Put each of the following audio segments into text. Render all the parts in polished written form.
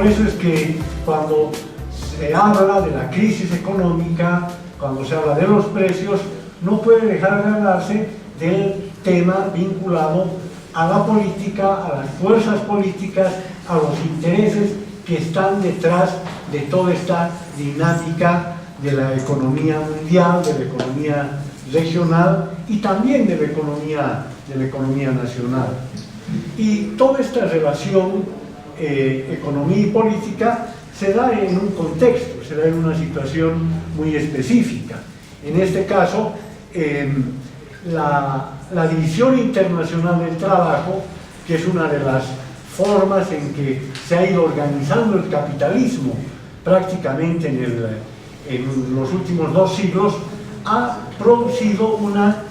Por eso es que cuando se habla de la crisis económica, cuando se habla de los precios, no puede dejar de hablarse del tema vinculado a la política, a las fuerzas políticas, a los intereses que están detrás de toda esta dinámica de la economía mundial, de la economía regional y también de la economía nacional. Y toda esta relación economía y política se da en un contexto, se da en una situación muy específica. En este caso, la División Internacional del Trabajo, que es una de las formas en que se ha ido organizando el capitalismo prácticamente en los últimos 2 siglos, ha producido una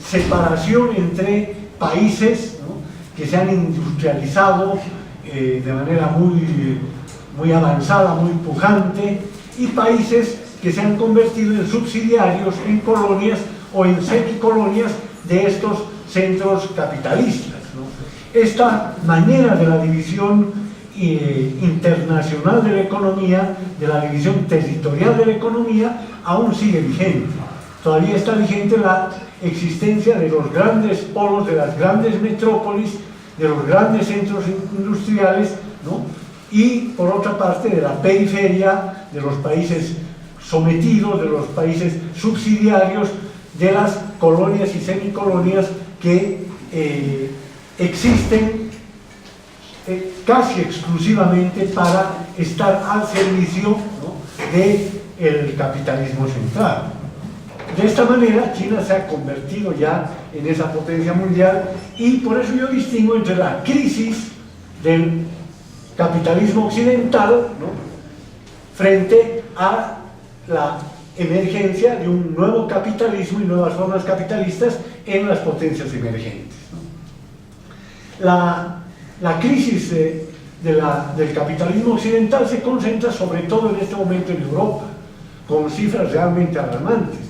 separación entre países, ¿no?, que se han industrializado de manera muy avanzada, muy pujante, y países que se han convertido en subsidiarios, en colonias o en semicolonias de estos centros capitalistas, ¿no? Esta manera de la división internacional de la economía, de la división territorial de la economía, aún sigue vigente. Todavía está vigente la existencia de los grandes polos, de las grandes metrópolis, de los grandes centros industriales, ¿no?, y por otra parte de la periferia, de los países sometidos, de los países subsidiarios, de las colonias y semicolonias que existen casi exclusivamente para estar al servicio, ¿no?, del capitalismo central. De esta manera, China se ha convertido ya en esa potencia mundial, y por eso yo distingo entre la crisis del capitalismo occidental, ¿no?, frente a la emergencia de un nuevo capitalismo y nuevas formas capitalistas en las potencias emergentes, ¿no? La crisis del capitalismo occidental se concentra sobre todo en este momento en Europa, con cifras realmente alarmantes.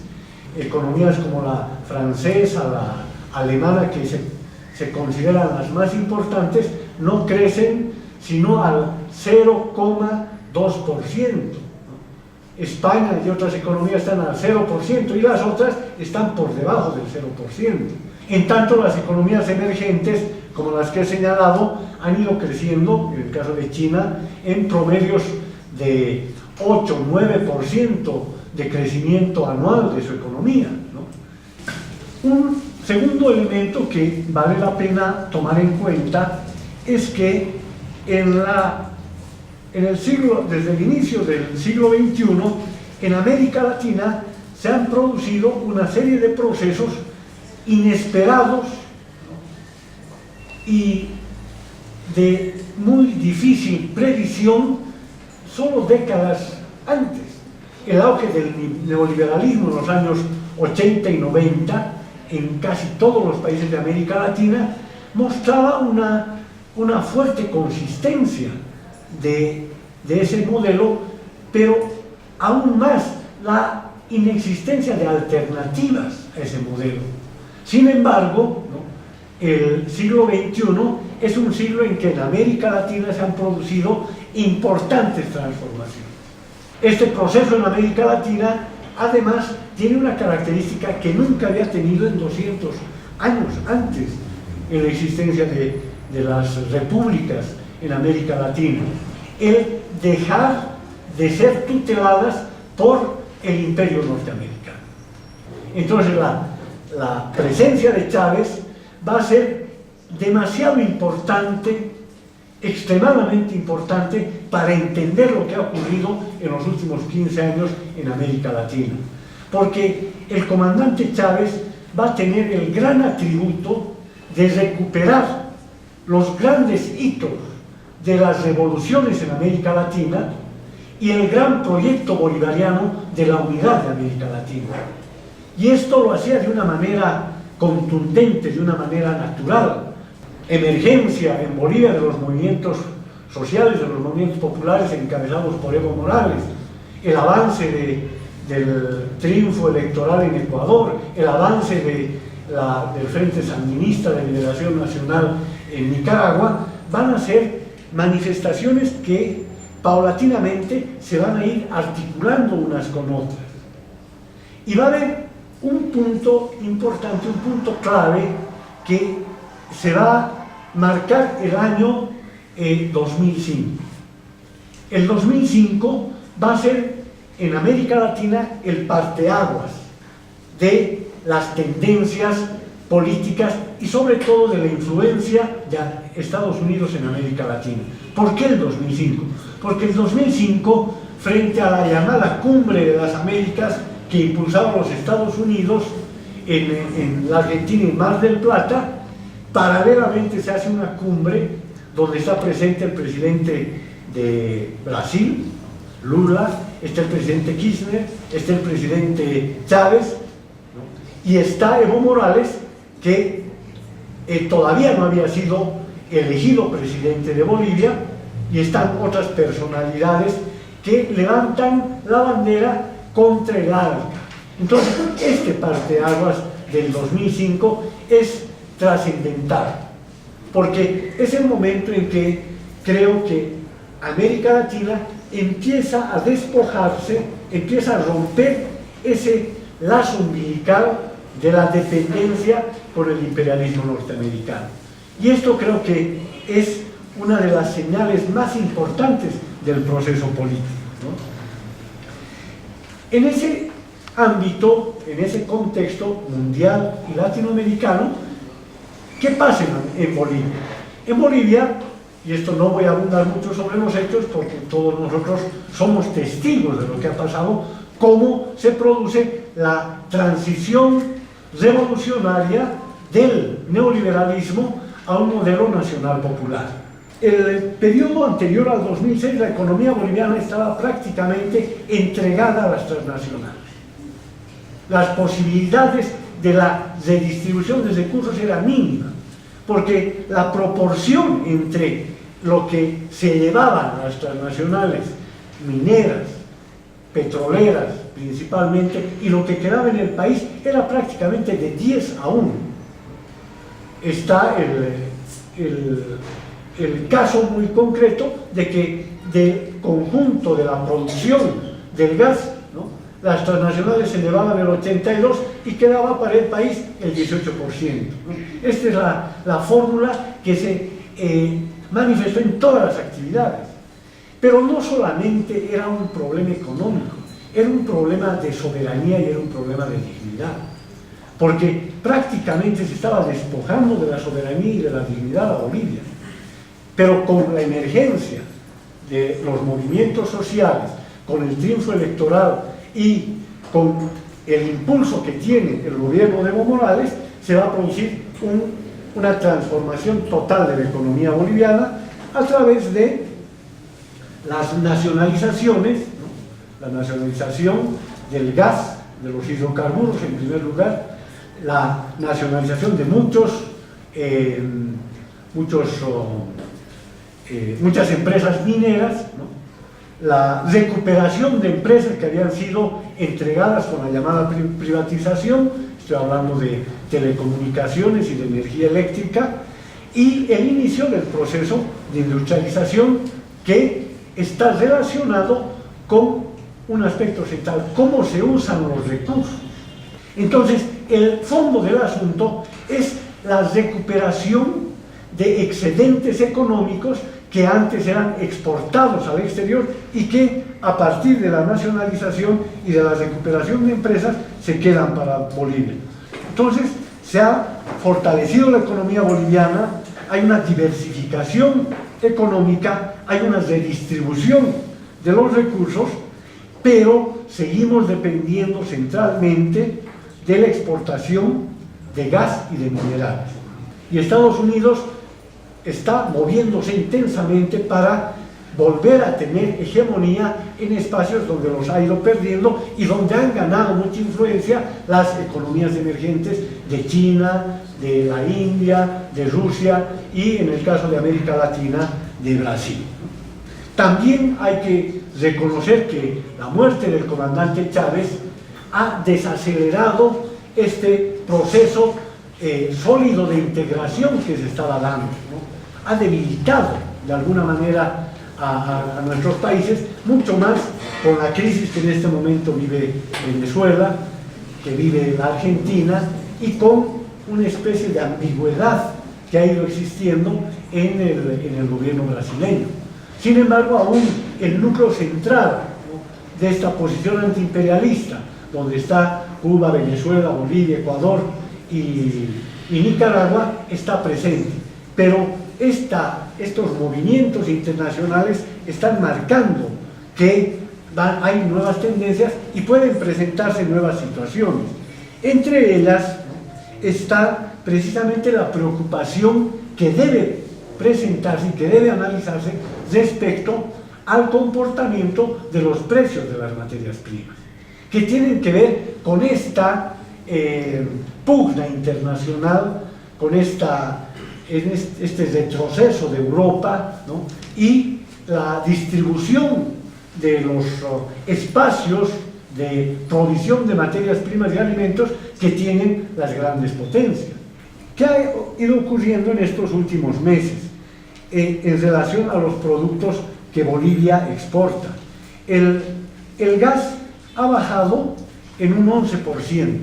Economías como la francesa, la alemana, que se consideran las más importantes, no crecen sino al 0,2%. España y otras economías están al 0% y las otras están por debajo del 0%. En tanto, las economías emergentes, como las que he señalado, han ido creciendo, en el caso de China, en promedios de 8-9% de crecimiento anual de su economía, ¿no? Un segundo elemento que vale la pena tomar en cuenta es que desde el inicio del siglo XXI, en América Latina se han producido una serie de procesos inesperados, ¿no?, y de muy difícil previsión solo décadas antes. El auge del neoliberalismo en los años 80 y 90 en casi todos los países de América Latina mostraba una fuerte consistencia de ese modelo, pero aún más la inexistencia de alternativas a ese modelo. Sin embargo, ¿no?, el siglo XXI es un siglo en que en América Latina se han producido importantes transformaciones. Este proceso en América Latina, además, tiene una característica que nunca había tenido en 200 años antes en la existencia de las repúblicas en América Latina: el dejar de ser tuteladas por el imperio norteamericano. Entonces la presencia de Chávez va a ser demasiado importante, extremadamente importante, para entender lo que ha ocurrido en los últimos 15 años en América Latina, porque el comandante Chávez va a tener el gran atributo de recuperar los grandes hitos de las revoluciones en América Latina y el gran proyecto bolivariano de la unidad de América Latina. Y esto lo hacía de una manera contundente, de una manera natural. Emergencia en Bolivia de los movimientos sociales, de los movimientos populares encabezados por Evo Morales, el avance del triunfo electoral en Ecuador, el avance del Frente Sandinista de Liberación Nacional en Nicaragua, van a ser manifestaciones que paulatinamente se van a ir articulando unas con otras. Y va a haber un punto importante, un punto clave que se va a marcar el año 2005. El 2005 va a ser en América Latina el parteaguas de las tendencias políticas y sobre todo de la influencia de Estados Unidos en América Latina. ¿Por qué el 2005? Porque el 2005, frente a la llamada Cumbre de las Américas que impulsaban los Estados Unidos en la Argentina y Mar del Plata, paralelamente se hace una cumbre donde está presente el presidente de Brasil, Lula, está el presidente Kirchner, está el presidente Chávez, ¿no? Y está Evo Morales, que todavía no había sido elegido presidente de Bolivia, y están otras personalidades que levantan la bandera contra el ALCA. Entonces, este parteaguas del 2005 es trascendental, porque es el momento en que creo que América Latina empieza a despojarse, empieza a romper ese lazo umbilical de la dependencia por el imperialismo norteamericano. Y esto creo que es una de las señales más importantes del proceso político, ¿no? En ese ámbito, en ese contexto mundial y latinoamericano, ¿qué pasa en Bolivia? En Bolivia, y esto no voy a abundar mucho sobre los hechos porque todos nosotros somos testigos de lo que ha pasado, cómo se produce la transición revolucionaria del neoliberalismo a un modelo nacional popular. El periodo anterior al 2006, la economía boliviana estaba prácticamente entregada a las transnacionales. Las posibilidades de la redistribución de recursos eran mínimas, porque la proporción entre lo que se llevaban las transnacionales mineras, petroleras principalmente, y lo que quedaba en el país era prácticamente de 10 a 1. Está el caso muy concreto de que del conjunto de la producción del gas, ¿no?, las transnacionales se llevaban el 82% y quedaba para el país el 18%, ¿no? Esta es la fórmula que se manifestó en todas las actividades. Pero no solamente era un problema económico, era un problema de soberanía y era un problema de dignidad, porque prácticamente se estaba despojando de la soberanía y de la dignidad a Bolivia. Pero con la emergencia de los movimientos sociales, con el triunfo electoral y con el impulso que tiene el gobierno de Evo Morales, se va a producir una transformación total de la economía boliviana a través de las nacionalizaciones, ¿no?, la nacionalización del gas, de los hidrocarburos en primer lugar, la nacionalización de muchas empresas mineras, ¿no?, la recuperación de empresas que habían sido entregadas con la llamada privatización, estoy hablando de telecomunicaciones y de energía eléctrica, y el inicio del proceso de industrialización que está relacionado con un aspecto central: cómo se usan los recursos. Entonces, el fondo del asunto es la recuperación de excedentes económicos que antes eran exportados al exterior y que a partir de la nacionalización y de la recuperación de empresas se quedan para Bolivia. Entonces se ha fortalecido la economía boliviana, hay una diversificación económica, hay una redistribución de los recursos, pero seguimos dependiendo centralmente de la exportación de gas y de minerales. Y Estados Unidos está moviéndose intensamente para volver a tener hegemonía en espacios donde los ha ido perdiendo y donde han ganado mucha influencia las economías emergentes de China, de la India, de Rusia y, en el caso de América Latina, de Brasil. También hay que reconocer que la muerte del comandante Chávez ha desacelerado este proceso sólido de integración que se estaba dando, ¿no? Ha debilitado, de alguna manera a nuestros países, mucho más con la crisis que en este momento vive Venezuela, que vive la Argentina, y con una especie de ambigüedad que ha ido existiendo en el gobierno brasileño. Sin embargo, aún el núcleo central, ¿no?, de esta posición antiimperialista, donde está Cuba, Venezuela, Bolivia, Ecuador y Nicaragua, está presente. Pero estos movimientos internacionales están marcando que hay nuevas tendencias y pueden presentarse nuevas situaciones. Entre ellas está precisamente la preocupación que debe presentarse y que debe analizarse respecto al comportamiento de los precios de las materias primas, que tienen que ver con esta pugna internacional, con este retroceso de Europa, ¿no?, y la distribución de los espacios de provisión de materias primas y alimentos que tienen las grandes potencias. ¿Qué ha ido ocurriendo en estos últimos meses en relación a los productos que Bolivia exporta? El gas ha bajado en un 11%,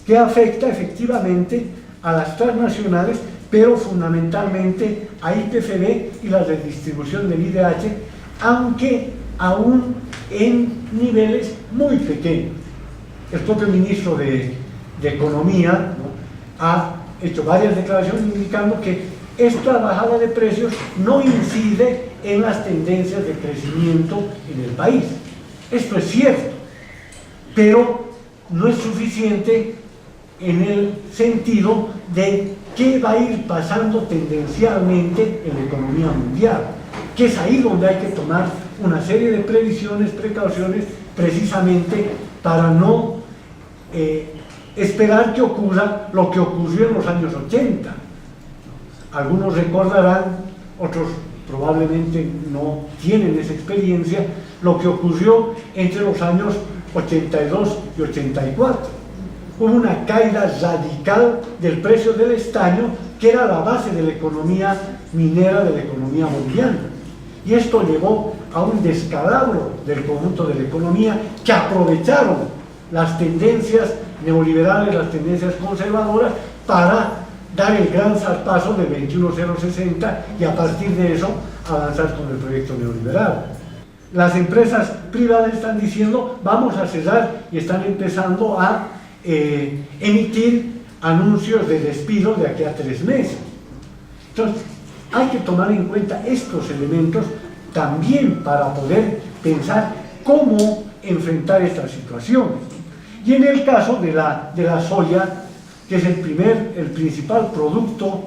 que afecta efectivamente a las transnacionales, pero fundamentalmente a IPFB y la redistribución del IDH, aunque aún en niveles muy pequeños. El propio ministro de Economía, ¿no?, ha hecho varias declaraciones indicando que esta bajada de precios no incide en las tendencias de crecimiento en el país. Esto es cierto, pero no es suficiente en el sentido de qué va a ir pasando tendencialmente en la economía mundial, que es ahí donde hay que tomar una serie de previsiones, precauciones, precisamente para no esperar que ocurra lo que ocurrió en los años 80. Algunos recordarán, otros probablemente no tienen esa experiencia, lo que ocurrió entre los años 82 y 84. Hubo una caída radical del precio del estaño, que era la base de la economía minera, de la economía boliviana. Y esto llevó a un descalabro del conjunto de la economía, que aprovecharon las tendencias neoliberales, las tendencias conservadoras, para dar el gran zarpazo de 21.060 y a partir de eso avanzar con el proyecto neoliberal. Las empresas privadas están diciendo vamos a cerrar y están empezando a emitir anuncios de despido de aquí a 3 meses. Entonces, hay que tomar en cuenta estos elementos también para poder pensar cómo enfrentar estas situaciones. Y en el caso de la soya, que es el principal producto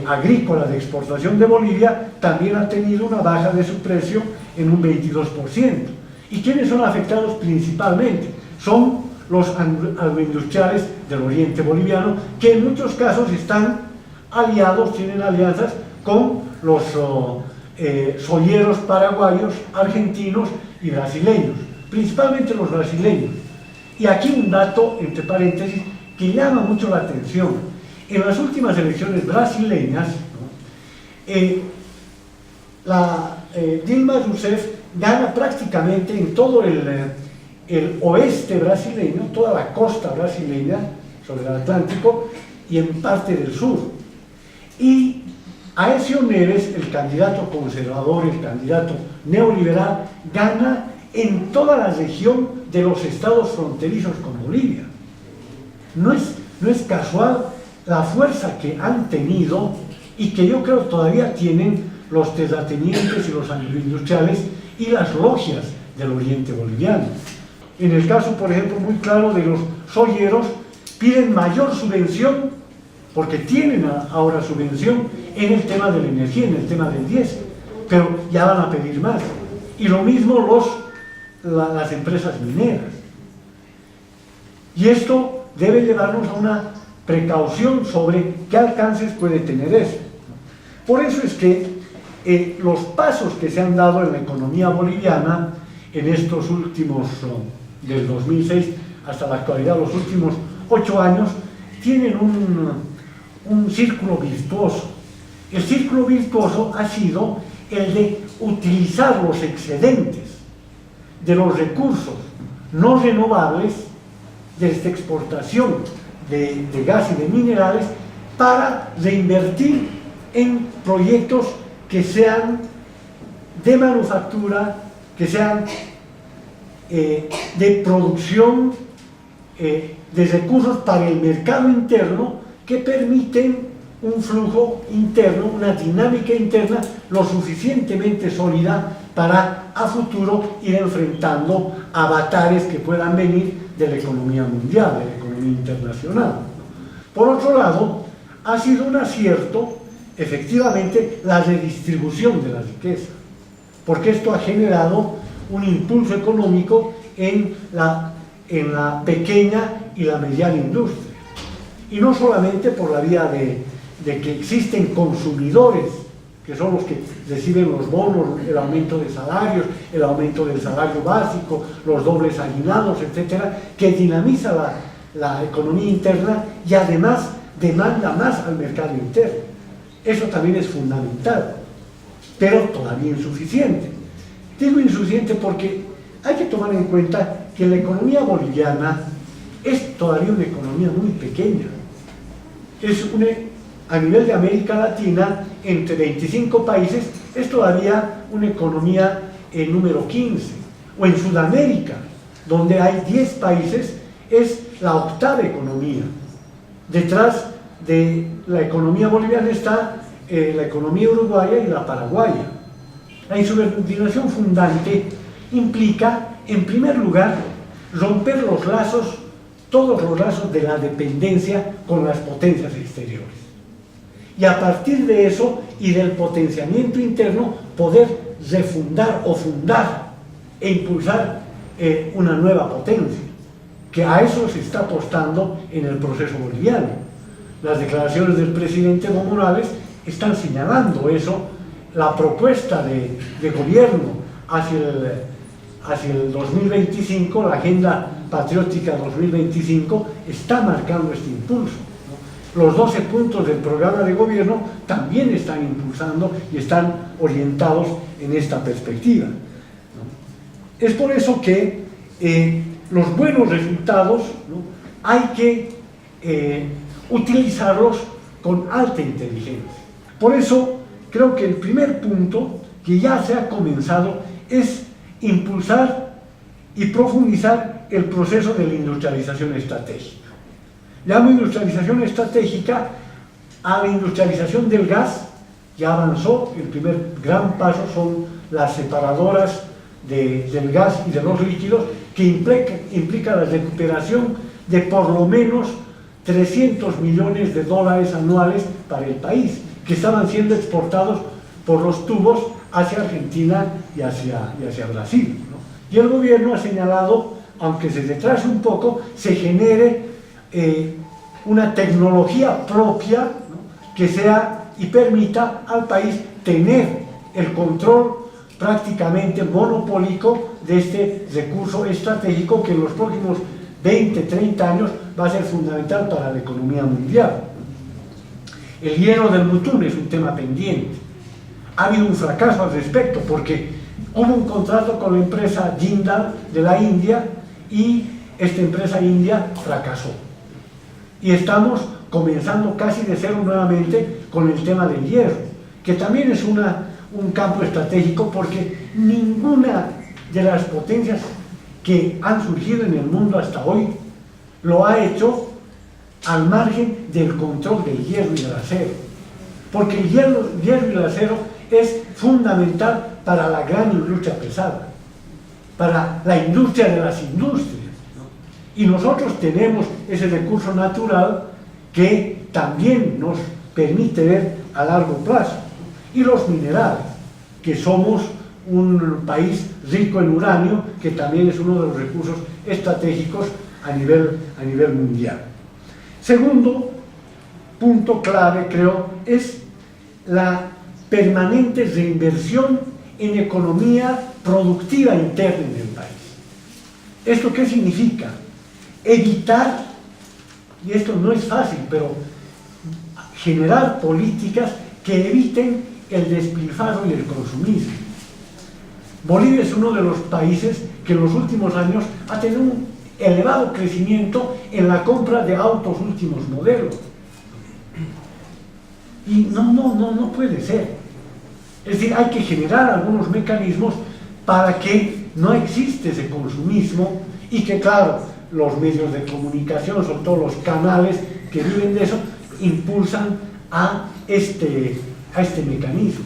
agrícola de exportación de Bolivia, también ha tenido una baja de su precio en un 22%. ¿Y quiénes son afectados principalmente? Son los agroindustriales del oriente boliviano, que en muchos casos están aliados, tienen alianzas con los soyeros paraguayos, argentinos y brasileños, principalmente los brasileños. Y aquí un dato, entre paréntesis, que llama mucho la atención. En las últimas elecciones brasileñas, ¿no?, Dilma Rousseff gana prácticamente en todo el oeste brasileño, toda la costa brasileña, sobre el Atlántico, y en parte del sur. Y Aécio Neves, el candidato conservador, el candidato neoliberal, gana en toda la región de los estados fronterizos con Bolivia. No es casual la fuerza que han tenido y que yo creo todavía tienen los terratenientes y los agroindustriales y las logias del oriente boliviano. En el caso, por ejemplo, muy claro de los soyeros, piden mayor subvención, porque tienen ahora subvención en el tema de la energía, en el tema del diésel, pero ya van a pedir más. Y lo mismo las empresas mineras. Y esto debe llevarnos a una precaución sobre qué alcances puede tener eso. Por eso es que los pasos que se han dado en la economía boliviana en estos últimos, del 2006 hasta la actualidad, los últimos 8 años, tienen un círculo virtuoso. El círculo virtuoso ha sido el de utilizar los excedentes de los recursos no renovables de esta exportación de gas y de minerales para reinvertir en proyectos que sean de manufactura, que sean de producción de recursos para el mercado interno, que permiten un flujo interno, una dinámica interna lo suficientemente sólida para a futuro ir enfrentando avatares que puedan venir de la economía mundial, de la economía internacional. Por otro lado, ha sido un acierto efectivamente la redistribución de la riqueza, porque esto ha generado un impulso económico en la pequeña y la mediana industria, y no solamente por la vía de que existen consumidores que son los que reciben los bonos, el aumento de salarios, el aumento del salario básico, los dobles aguinaldos, etcétera, que dinamiza la economía interna y además demanda más al mercado interno. Eso también es fundamental, pero todavía insuficiente. Digo insuficiente porque hay que tomar en cuenta que la economía boliviana es todavía una economía muy pequeña. A nivel de América Latina, entre 25 países, es todavía una economía número 15. O en Sudamérica, donde hay 10 países, es la octava economía. Detrás de la economía boliviana está la economía uruguaya y la paraguaya. La insubordinación fundante implica, en primer lugar, romper los lazos, todos los lazos de la dependencia con las potencias exteriores. Y a partir de eso y del potenciamiento interno, poder refundar o fundar e impulsar una nueva potencia, que a eso se está apostando en el proceso boliviano. Las declaraciones del presidente Evo Morales están señalando eso. La propuesta de gobierno hacia el 2025, la Agenda Patriótica 2025, está marcando este impulso. Los 12 puntos del programa de gobierno también están impulsando y están orientados en esta perspectiva. Es por eso que los buenos resultados, ¿no?, hay que utilizarlos con alta inteligencia. Por eso creo que el primer punto que ya se ha comenzado es impulsar y profundizar el proceso de la industrialización estratégica. Llamo industrialización estratégica a la industrialización del gas. Ya avanzó, el primer gran paso son las separadoras del gas y de los líquidos, que implica la recuperación de por lo menos 300 millones de dólares anuales para el país, que estaban siendo exportados por los tubos hacia Argentina y hacia Brasil, ¿no? Y el gobierno ha señalado, aunque se retrase un poco, se genere una tecnología propia, ¿no?, que sea y permita al país tener el control prácticamente monopólico de este recurso estratégico que en los próximos 20, 30 años va a ser fundamental para la economía mundial. El hierro del Mutún es un tema pendiente. Ha habido un fracaso al respecto porque hubo un contrato con la empresa Jindal de la India y esta empresa india fracasó. Y estamos comenzando casi de cero nuevamente con el tema del hierro, que también es un campo estratégico porque ninguna de las potencias que han surgido en el mundo hasta hoy lo ha hecho al margen del control del hierro y del acero, porque el hierro y el acero es fundamental para la gran industria pesada, para la industria de las industrias, ¿no? Y nosotros tenemos ese recurso natural que también nos permite ver a largo plazo, y los minerales, que somos un país rico en uranio, que también es uno de los recursos estratégicos a nivel mundial. Segundo punto clave, creo, es la permanente reinversión en economía productiva interna en el país. ¿Esto qué significa? Evitar, y esto no es fácil, pero generar políticas que eviten el despilfarro y el consumismo. Bolivia es uno de los países que en los últimos años ha tenido un elevado crecimiento en la compra de autos últimos modelos. Y no puede ser. Es decir, hay que generar algunos mecanismos para que no existe ese consumismo y que, claro, los medios de comunicación, sobre todo los canales que viven de eso, impulsan a este mecanismo.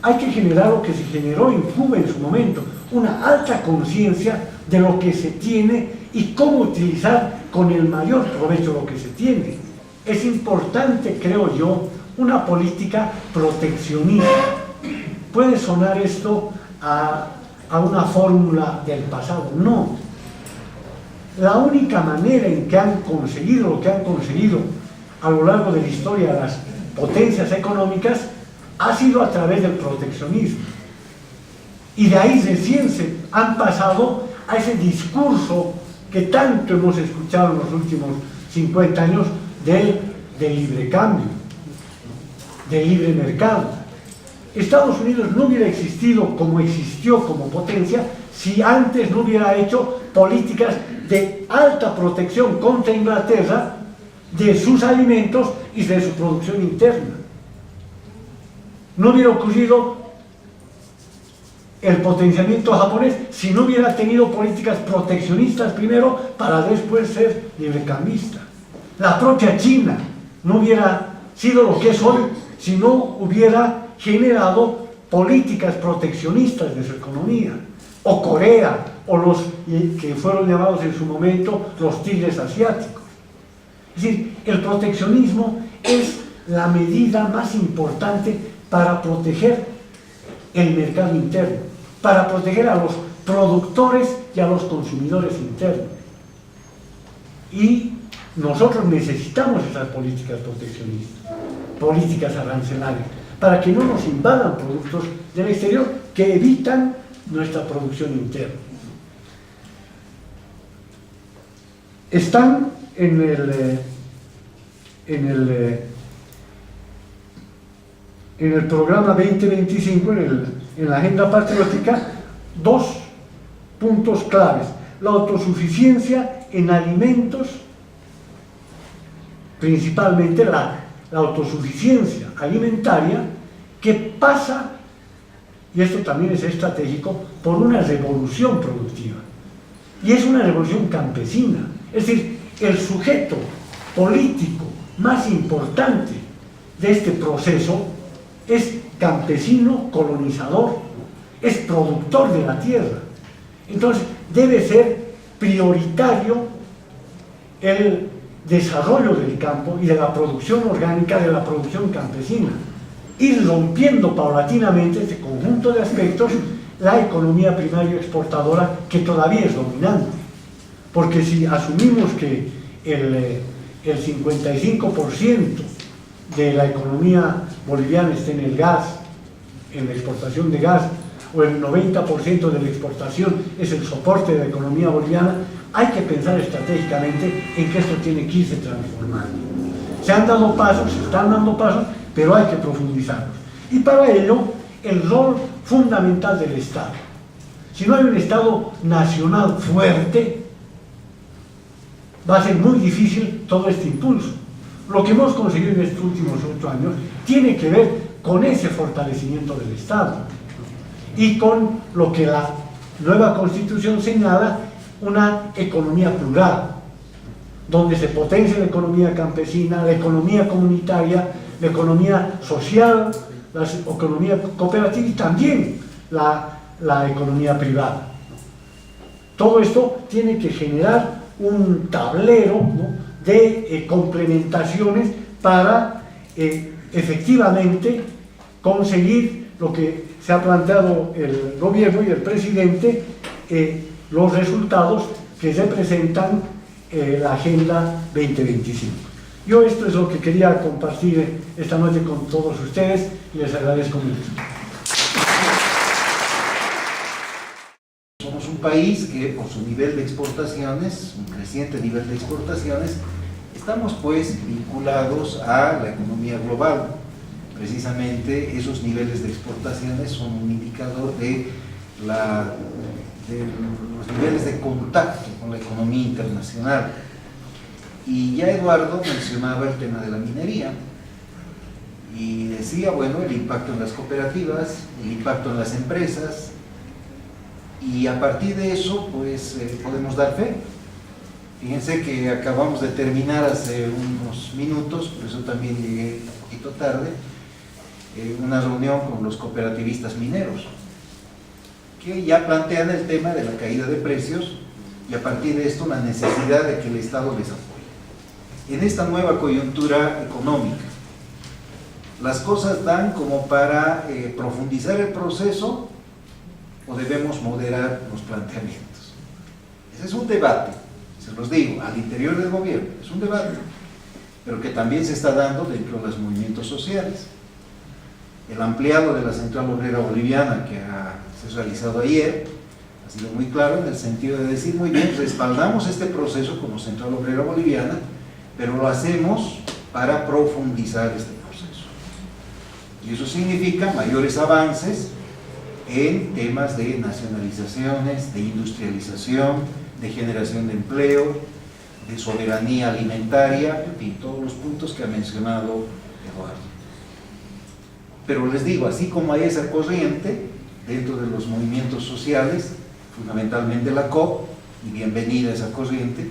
Hay que generar lo que se generó en Cuba en su momento, una alta conciencia de lo que se tiene y cómo utilizar con el mayor provecho lo que se tiene. Es importante, creo yo, una política proteccionista. Puede sonar esto a una fórmula del pasado. No. La única manera en que han conseguido lo que han conseguido a lo largo de la historia las potencias económicas ha sido a través del proteccionismo. Y de ahí recién se han pasado a ese discurso que tanto hemos escuchado en los últimos 50 años del libre cambio, del libre mercado. Estados Unidos no hubiera existido como existió como potencia si antes no hubiera hecho políticas de alta protección contra Inglaterra de sus alimentos y de su producción interna. No hubiera ocurrido el potenciamiento japonés si no hubiera tenido políticas proteccionistas primero para después ser librecambista. La propia China no hubiera sido lo que es hoy si no hubiera generado políticas proteccionistas de su economía. O Corea, o los que fueron llamados en su momento los tigres asiáticos. Es decir, el proteccionismo es la medida más importante para proteger el mercado interno, para proteger a los productores y a los consumidores internos. Y nosotros necesitamos esas políticas proteccionistas, políticas arancelarias, para que no nos invadan productos del exterior que evitan nuestra producción interna. Están en el programa 2025, en la agenda patriótica, dos puntos claves: la autosuficiencia en alimentos, principalmente la autosuficiencia alimentaria, que pasa, y esto también es estratégico, por una revolución productiva. Y es una revolución campesina. Es decir, el sujeto político más importante de este proceso es campesino, colonizador, es productor de la tierra. Entonces, debe ser prioritario el desarrollo del campo y de la producción orgánica, de la producción campesina. Ir rompiendo paulatinamente este conjunto de aspectos la economía primaria exportadora, que todavía es dominante. Porque si asumimos que el 55% de la economía boliviana está en el gas, en la exportación de gas, o el 90% de la exportación es el soporte de la economía boliviana, hay que pensar estratégicamente en que esto tiene que irse transformando. Se han dado pasos, se están dando pasos, pero hay que profundizarlos. Y para ello, el rol fundamental del Estado. Si no hay un Estado nacional fuerte, va a ser muy difícil todo este impulso. Lo que hemos conseguido en estos últimos 8 años tiene que ver con ese fortalecimiento del Estado y con lo que la nueva Constitución señala, una economía plural, donde se potencia la economía campesina, la economía comunitaria, la economía social, la economía cooperativa y también la economía privada. Todo esto tiene que generar un tablero, ¿no?, de complementaciones para efectivamente conseguir lo que se ha planteado el gobierno y el presidente, los resultados que representan la Agenda 2025. Yo esto es lo que quería compartir esta noche con todos ustedes y les agradezco mucho. Somos un país que, por su nivel de exportaciones, un creciente nivel de exportaciones, estamos pues vinculados a la economía global. precisamente esos niveles de exportaciones son un indicador de los niveles de contacto con la economía internacional. Y ya Eduardo mencionaba el tema de la minería y decía, bueno, el impacto en las cooperativas, el impacto en las empresas, y a partir de eso pues podemos dar fe. Fíjense que acabamos de terminar hace unos minutos, por eso también llegué un poquito tarde, una reunión con los cooperativistas mineros, que ya plantean el tema de la caída de precios y a partir de esto la necesidad de que el Estado les apoye. En esta nueva coyuntura económica, ¿las cosas dan como para profundizar el proceso o debemos moderar los planteamientos? Ese es un debate, se los digo, al interior del gobierno, es un debate, pero que también se está dando dentro de los movimientos sociales. El ampliado de la Central Obrera Boliviana que se ha realizado ayer ha sido muy claro en el sentido de decir, muy bien, respaldamos este proceso como Central Obrera Boliviana, pero lo hacemos para profundizar este proceso. Y eso significa mayores avances en temas de nacionalizaciones, de industrialización, de generación de empleo, de soberanía alimentaria, en fin, todos los puntos que ha mencionado Eduardo. Pero les digo, así como hay esa corriente dentro de los movimientos sociales, fundamentalmente la COP, y bienvenida esa corriente,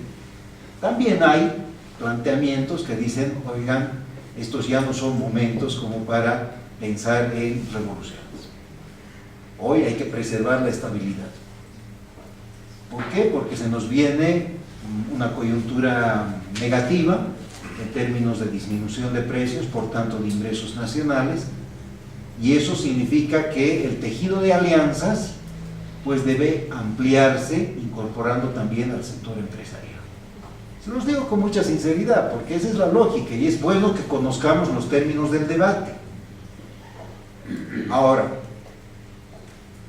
también hay planteamientos que dicen, oigan, estos ya no son momentos como para pensar en revoluciones. Hoy hay que preservar la estabilidad. ¿Por qué? Porque se nos viene una coyuntura negativa en términos de disminución de precios, por tanto de ingresos nacionales, y eso significa que el tejido de alianzas pues debe ampliarse, incorporando también al sector empresarial. Se los digo con mucha sinceridad, porque esa es la lógica y es bueno que conozcamos los términos del debate. Ahora,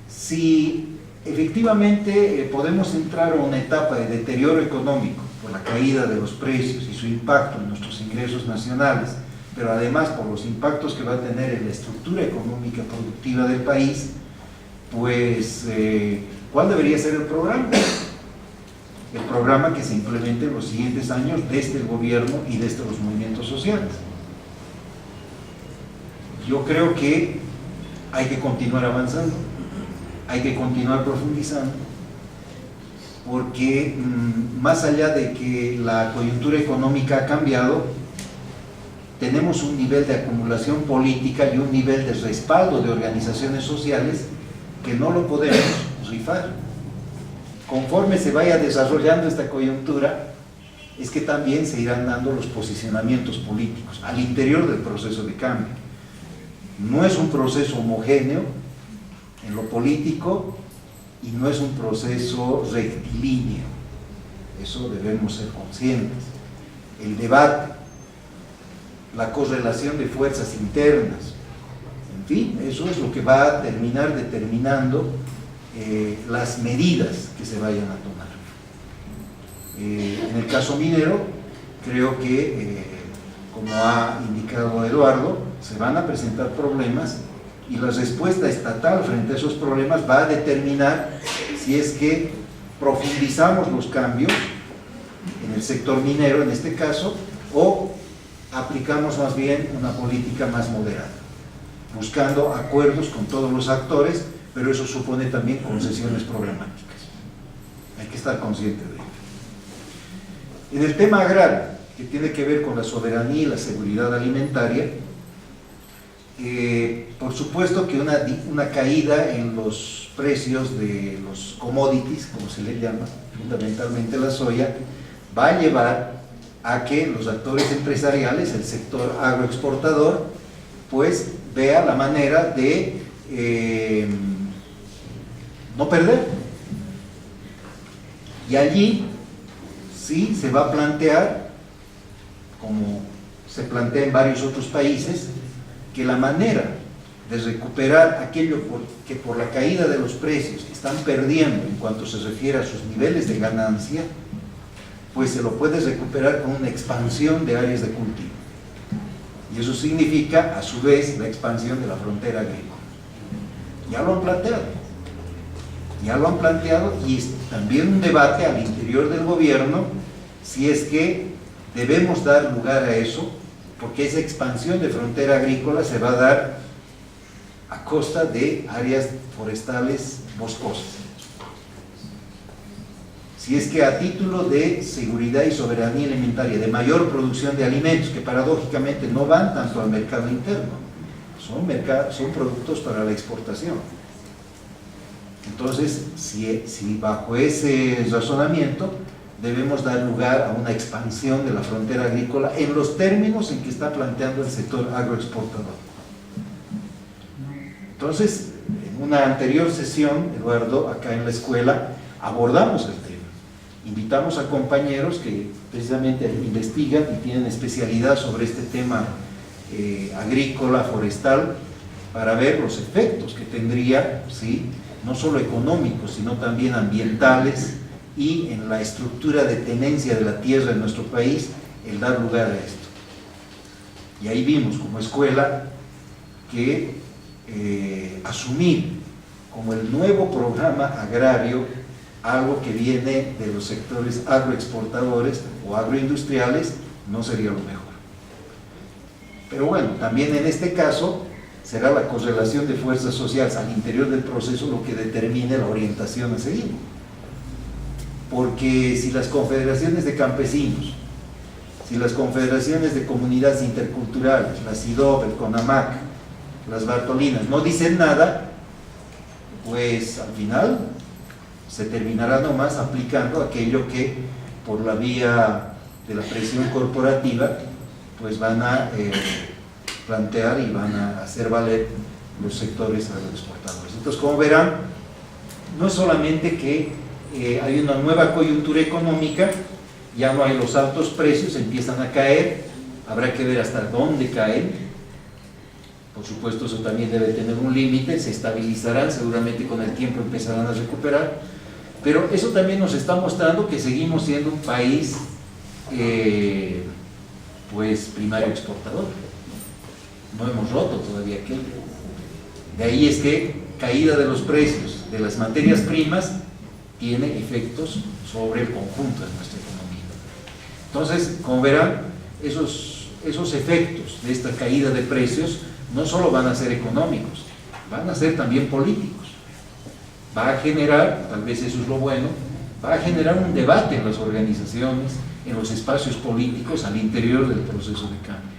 si efectivamente podemos entrar a una etapa de deterioro económico por la caída de los precios y su impacto en nuestros ingresos nacionales, pero además por los impactos que va a tener en la estructura económica productiva del país, pues, ¿cuál debería ser el programa? El programa que se implemente en los siguientes años desde el gobierno y desde los movimientos sociales. Yo creo que hay que continuar avanzando, hay que continuar profundizando, porque más allá de que la coyuntura económica ha cambiado, tenemos un nivel de acumulación política y un nivel de respaldo de organizaciones sociales que no lo podemos rifar. Conforme se vaya desarrollando esta coyuntura, es que también se irán dando los posicionamientos políticos al interior del proceso de cambio. No es un proceso homogéneo en lo político y no es un proceso rectilíneo. Eso debemos ser conscientes. El debate, la correlación de fuerzas internas, en fin, eso es lo que va a terminar determinando las medidas que se vayan a tomar. En el caso minero, creo que, como ha indicado Eduardo, se van a presentar problemas y la respuesta estatal frente a esos problemas va a determinar si es que profundizamos los cambios en el sector minero, en este caso, o aplicamos más bien una política más moderada, buscando acuerdos con todos los actores, pero eso supone también concesiones problemáticas. Hay que estar consciente de ello. En el tema agrario, que tiene que ver con la soberanía y la seguridad alimentaria, por supuesto que una caída en los precios de los commodities, como se le llama, fundamentalmente la soya, va a llevar a que los actores empresariales, el sector agroexportador, pues vea la manera de no perder. Y allí sí se va a plantear, como se plantea en varios otros países, que la manera de recuperar aquello que por la caída de los precios están perdiendo en cuanto se refiere a sus niveles de ganancia, pues se lo puede recuperar con una expansión de áreas de cultivo. Y eso significa, a su vez, la expansión de la frontera agrícola. Ya lo han planteado y es también un debate al interior del gobierno si es que debemos dar lugar a eso, porque esa expansión de frontera agrícola se va a dar a costa de áreas forestales boscosas. Si es que a título de seguridad y soberanía alimentaria, de mayor producción de alimentos, que paradójicamente no van tanto al mercado interno, son productos para la exportación. Entonces, si bajo ese razonamiento debemos dar lugar a una expansión de la frontera agrícola en los términos en que está planteando el sector agroexportador. Entonces, en una anterior sesión, Eduardo, acá en la escuela, abordamos el tema. Invitamos a compañeros que precisamente investigan y tienen especialidad sobre este tema agrícola, forestal, para ver los efectos que tendría, ¿sí?, no solo económicos, sino también ambientales y en la estructura de tenencia de la tierra en nuestro país, el dar lugar a esto. Y ahí vimos como escuela que asumir como el nuevo programa agrario algo que viene de los sectores agroexportadores o agroindustriales no sería lo mejor. Pero bueno, también en este caso será la correlación de fuerzas sociales al interior del proceso lo que determine la orientación a seguir. Porque si las confederaciones de campesinos, si las confederaciones de comunidades interculturales, la CIDOB, el CONAMAC, las Bartolinas, no dicen nada, pues al final se terminará nomás aplicando aquello que por la vía de la presión corporativa pues van a plantear y van a hacer valer los sectores agroexportadores. Entonces, como verán, no es solamente que hay una nueva coyuntura económica, ya no hay los altos precios, empiezan a caer, habrá que ver hasta dónde caen. Por supuesto, eso también debe tener un límite, se estabilizarán, seguramente con el tiempo empezarán a recuperar, pero eso también nos está mostrando que seguimos siendo un país pues primario exportador. No hemos roto todavía aquello. De ahí es que caída de los precios de las materias primas tiene efectos sobre el conjunto de nuestra economía. Entonces, como verán, esos efectos de esta caída de precios no solo van a ser económicos, van a ser también políticos. Va a generar, tal vez eso es lo bueno, va a generar un debate en las organizaciones, en los espacios políticos al interior del proceso de cambio.